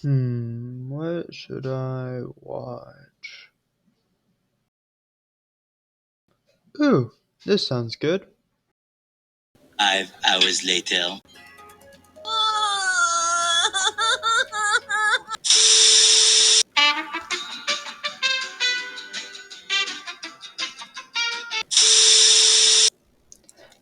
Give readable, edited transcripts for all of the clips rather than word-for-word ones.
What should I watch? Ooh, this sounds good. 5 hours later.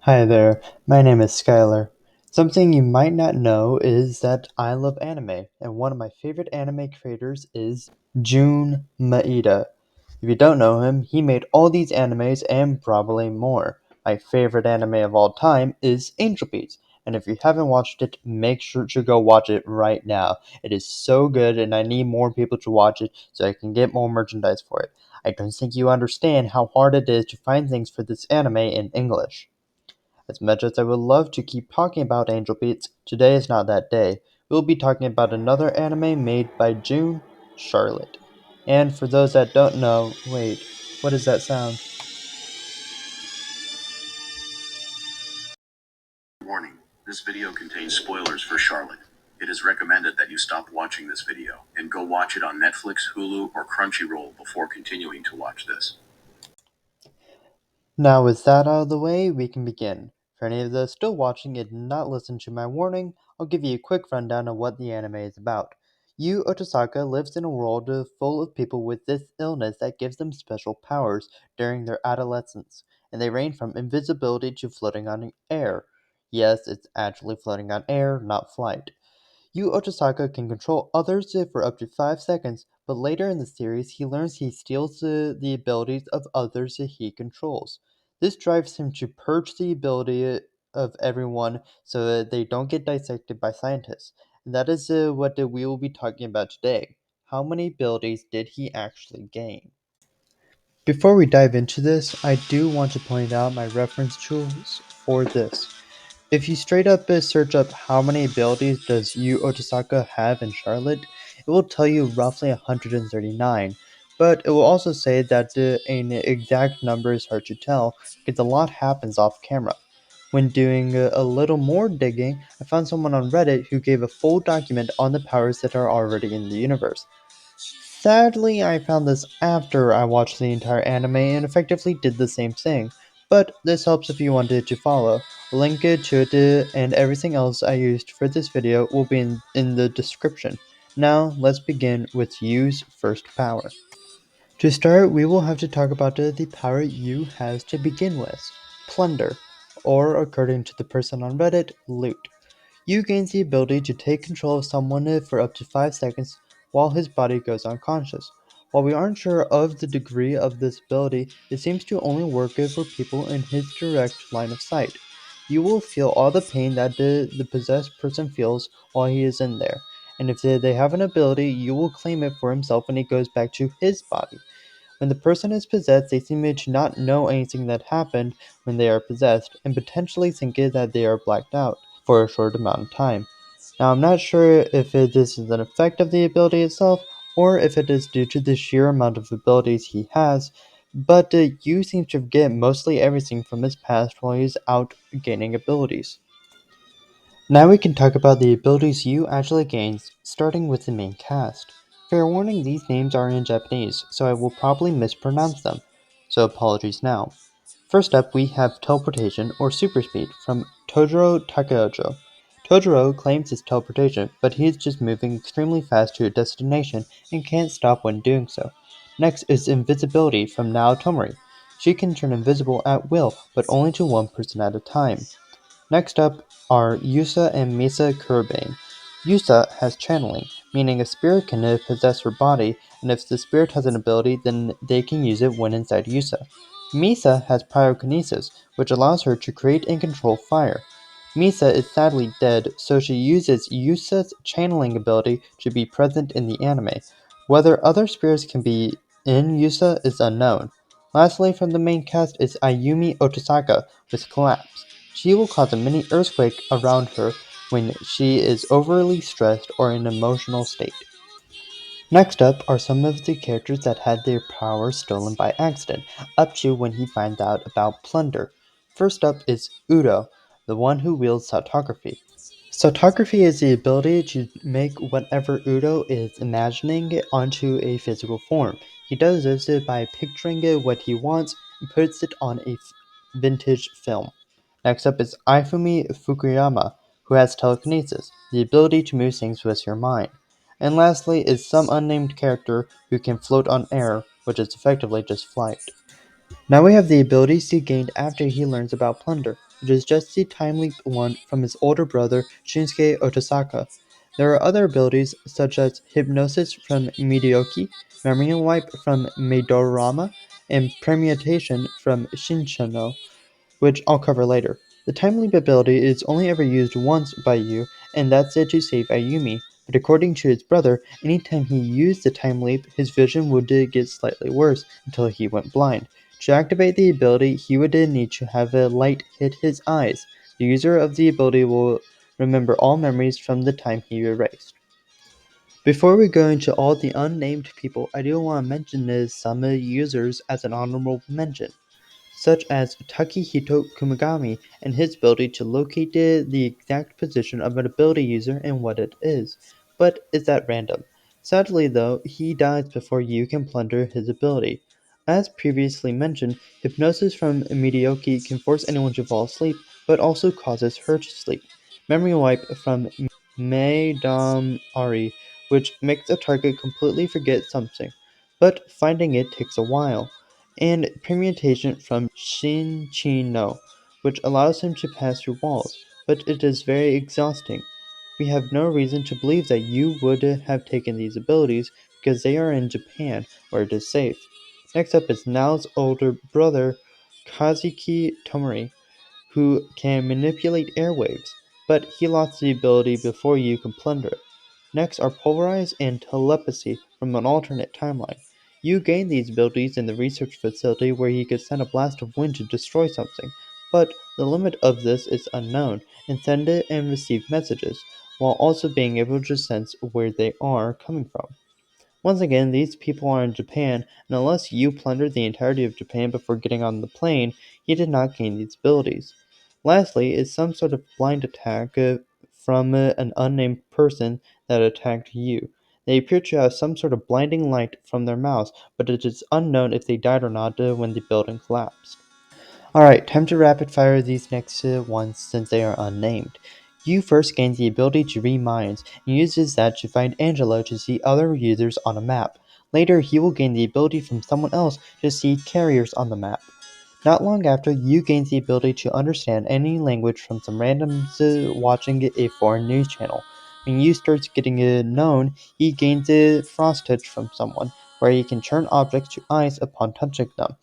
Hi there, my name is Skylar. Something you might not know is that I love anime, and one of my favorite anime creators is Jun Maeda. If you don't know him, he made all these animes and probably more. My favorite anime of all time is Angel Beats, and if you haven't watched it, make sure to go watch it right now. It is so good, and I need more people to watch it so I can get more merchandise for it. I don't think you understand how hard it is to find things for this anime in English. As much as I would love to keep talking about Angel Beats, today is not that day. We'll be talking about another anime made by June Charlotte. And for those that don't know, wait, what is that sound? Warning, this video contains spoilers for Charlotte. It is recommended that you stop watching this video and go watch it on Netflix, Hulu, or Crunchyroll before continuing to watch this. Now, with that out of the way, we can begin. For any of those still watching and did not listen to my warning, I'll give you a quick rundown of what the anime is about. Yuu Otosaka lives in a world full of people with this illness that gives them special powers during their adolescence, and they range from invisibility to floating on air. Yes, it's actually floating on air, not flight. Yu Otosaka can control others for up to 5 seconds, but later in the series he learns he steals the abilities of others that he controls. This drives him to purge the ability of everyone so that they don't get dissected by scientists. And that is what we will be talking about today. How many abilities did he actually gain? Before we dive into this, I do want to point out my reference tools for this. If you straight up search up how many abilities does Yu Otosaka have in Charlotte, it will tell you roughly 139. But it will also say that an exact number is hard to tell because a lot happens off camera. When doing a little more digging, I found someone on Reddit who gave a full document on the powers that are already in the universe. Sadly, I found this after I watched the entire anime and effectively did the same thing, but this helps if you wanted to follow. Link it to it and everything else I used for this video will be in the description. Now, let's begin with Yu's first power. To start, we will have to talk about the power Yu has to begin with. Plunder, or according to the person on Reddit, loot. Yu gains the ability to take control of someone for up to 5 seconds while his body goes unconscious. While we aren't sure of the degree of this ability, it seems to only work for people in his direct line of sight. You will feel all the pain that the possessed person feels while he is in there, and if they have an ability, you will claim it for himself when he goes back to his body. When the person is possessed, they seem to not know anything that happened when they are possessed, and potentially think that they are blacked out for a short amount of time. Now, I'm not sure if this is an effect of the ability itself, or if it is due to the sheer amount of abilities he has, but Yu seems to forget mostly everything from his past while he's out gaining abilities. Now we can talk about the abilities Yu actually gains, starting with the main cast. Fair warning, these names are in Japanese, so I will probably mispronounce them, so apologies now. First up, we have teleportation or super speed from Tojiro Takeojo. Tojiro claims his teleportation, but he is just moving extremely fast to a destination and can't stop when doing so. Next is invisibility from Naotomori. She can turn invisible at will, but only to one person at a time. Next up are Yusa and Misa Kurobane. Yusa has channeling, meaning a spirit can possess her body, and if the spirit has an ability, then they can use it when inside Yusa. Misa has pyrokinesis, which allows her to create and control fire. Misa is sadly dead, so she uses Yusa's channeling ability to be present in the anime. Whether other spirits can be in Yusa is unknown. Lastly, from the main cast is Ayumi Otosaka with Collapse. She will cause a mini earthquake around her when she is overly stressed or in an emotional state. Next up are some of the characters that had their powers stolen by accident, up to when he finds out about plunder. First up is Udo, the one who wields photography. Photography is the ability to make whatever Udo is imagining onto a physical form. He does this by picturing what he wants and puts it on a vintage film. Next up is Ifumi Fukuyama, who has telekinesis, the ability to move things with your mind. And lastly is some unnamed character who can float on air, which is effectively just flight. Now we have the abilities he gained after he learns about plunder, which is just the time leap one from his older brother Shinsuke Otosaka. There are other abilities such as hypnosis from Midioki, memory wipe from Midorama, and permutation from Shinchano, which I'll cover later. The time leap ability is only ever used once by Yu, and that's it to save Ayumi. But according to his brother, anytime he used the time leap, his vision would get slightly worse until he went blind. To activate the ability, he would need to have a light hit his eyes. The user of the ability will remember all memories from the time he erased. Before we go into all the unnamed people, I do want to mention some users as an honorable mention, such as Takehito Kumagami and his ability to locate the exact position of an ability user and what it is. But is that random? Sadly, though, he dies before you can plunder his ability. As previously mentioned, hypnosis from Midioki can force anyone to fall asleep, but also causes her to sleep. Memory wipe from Madame Ari, which makes a target completely forget something, but finding it takes a while, and permutation from Shinchino, which allows him to pass through walls, but it is very exhausting. We have no reason to believe that you would have taken these abilities because they are in Japan, where it is safe. Next up is Nao's older brother, Kazuki Tomori, who can manipulate airwaves, but he lost the ability before you can plunder it. Next are Polarize and Telepathy from an alternate timeline. You gain these abilities in the research facility where he could send a blast of wind to destroy something, but the limit of this is unknown, and send it and receive messages, while also being able to sense where they are coming from. Once again, these people are in Japan, and unless you plundered the entirety of Japan before getting on the plane, you did not gain these abilities. Lastly, is some sort of blind attack from an unnamed person that attacked you. They appear to have some sort of blinding light from their mouths, but it is unknown if they died or not when the building collapsed. Alright, time to rapid fire these next ones since they are unnamed. You first gain the ability to read minds and uses that to find Angelo to see other users on a map. Later, he will gain the ability from someone else to see carriers on the map. Not long after, you gain the ability to understand any language from some randoms watching a foreign news channel. When you starts getting known, he gains a frost touch from someone, where he can turn objects to ice upon touching them,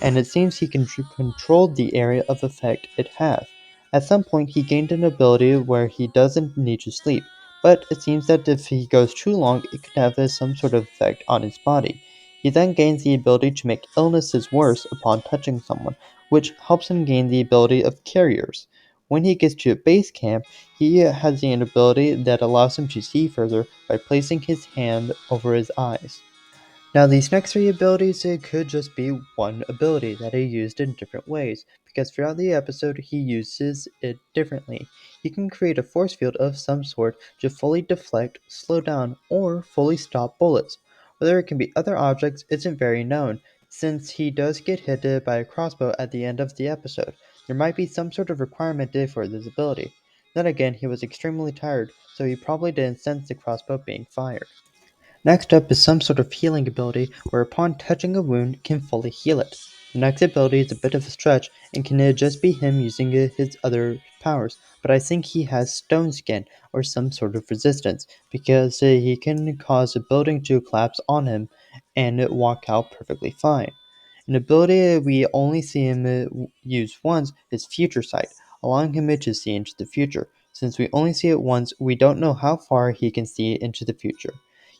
and it seems he can control the area of effect it has. At some point, he gained an ability where he doesn't need to sleep, but it seems that if he goes too long, it could have some sort of effect on his body. He then gains the ability to make illnesses worse upon touching someone, which helps him gain the ability of carriers. When he gets to a base camp, he has an ability that allows him to see further by placing his hand over his eyes. Now, these next three abilities could just be one ability that he used in different ways, because throughout the episode he uses it differently. He can create a force field of some sort to fully deflect, slow down, or fully stop bullets. Whether it can be other objects isn't very known, since he does get hit by a crossbow at the end of the episode. There might be some sort of requirement for this ability. Then again, he was extremely tired, so he probably didn't sense the crossbow being fired. Next up is some sort of healing ability where upon touching a wound can fully heal it. The next ability is a bit of a stretch and can just be him using his other powers, but I think he has stone skin or some sort of resistance because he can cause a building to collapse on him and walk out perfectly fine. An ability we only see him use once is Future Sight, allowing him to see into the future. Since we only see it once, we don't know how far he can see into the future.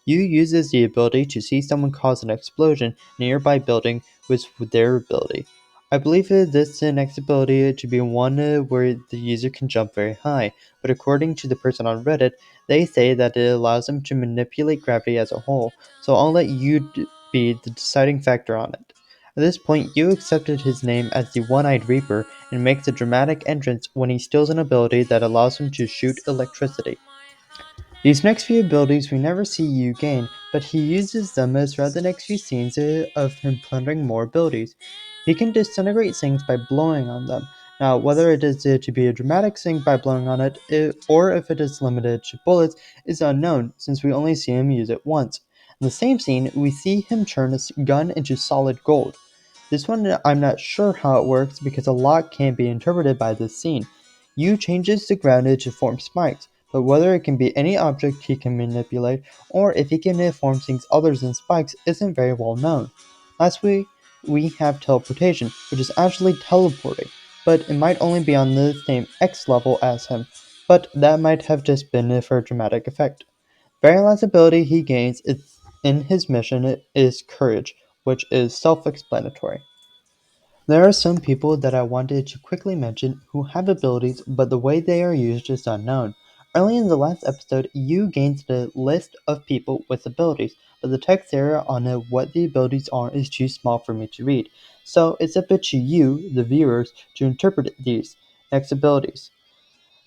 Yu uses the ability to see someone cause an explosion in a nearby building with their ability. I believe this next ability to be one where the user can jump very high, but according to the person on Reddit, they say that it allows them to manipulate gravity as a whole, so I'll let you be the deciding factor on it. At this point, Yu accepted his name as the One-Eyed Reaper and makes a dramatic entrance when he steals an ability that allows him to shoot electricity. These next few abilities we never see Yu gain, but he uses them as throughout the next few scenes of him plundering more abilities. He can disintegrate things by blowing on them. Now, whether it is to be a dramatic thing by blowing on it, or if it is limited to bullets, is unknown since we only see him use it once. In the same scene, we see him turn his gun into solid gold. This one I'm not sure how it works because a lot can be interpreted by this scene. Yu changes the ground to form spikes, but whether it can be any object he can manipulate or if he can form things other than spikes isn't very well known. Lastly, we have teleportation, which is actually teleporting, but it might only be on the same X level as him, but that might have just been for dramatic effect. Very last ability he gains in his mission is courage, which is self-explanatory. There are some people that I wanted to quickly mention who have abilities, but the way they are used is unknown. Early in the last episode, you gained a list of people with abilities, but the text area on what the abilities are is too small for me to read, so it's up to you, the viewers, to interpret these next abilities.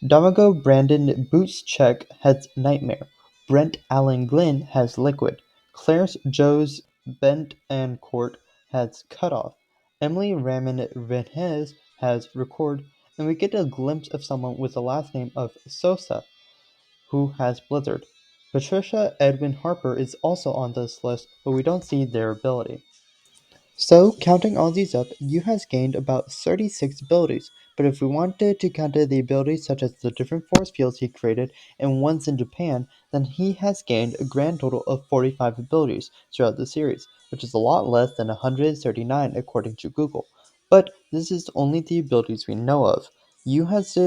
Domago Brandon Bootscheck has Nightmare. Brent Allen Glynn has Liquid. Clarence Joes Bent and Court has Cutoff. Emily Raman Renhez has Record. And we get a glimpse of someone with the last name of Sosa, who has Blizzard. Patricia Edwin Harper is also on this list, but we don't see their ability. So, counting all these up, Yu has gained about 36 abilities, but if we wanted to count the abilities such as the different force fields he created and ones in Japan, then he has gained a grand total of 45 abilities throughout the series, which is a lot less than 139 according to Google. But this is only the abilities we know of. Yu has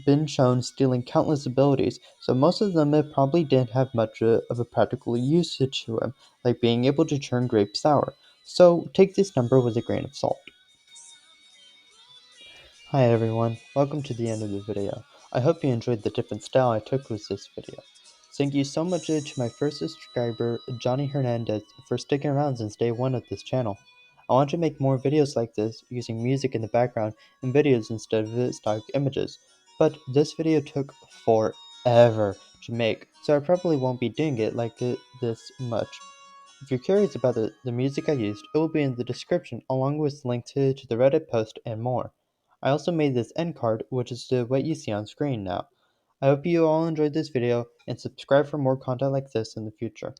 been shown stealing countless abilities, so most of them probably didn't have much of a practical usage to him, like being able to turn grapes sour. So take this number with a grain of salt. Hi everyone, welcome to the end of the video. I hope you enjoyed the different style I took with this video. Thank you so much to my first subscriber, Johnny Hernandez, for sticking around since day one of this channel. I want to make more videos like this using music in the background and videos instead of stock images, but this video took forever to make, so I probably won't be doing it like this much. If you're curious about the music I used, it will be in the description along with links to the Reddit post and more. I also made this end card, which is what you see on screen now. I hope you all enjoyed this video and subscribe for more content like this in the future.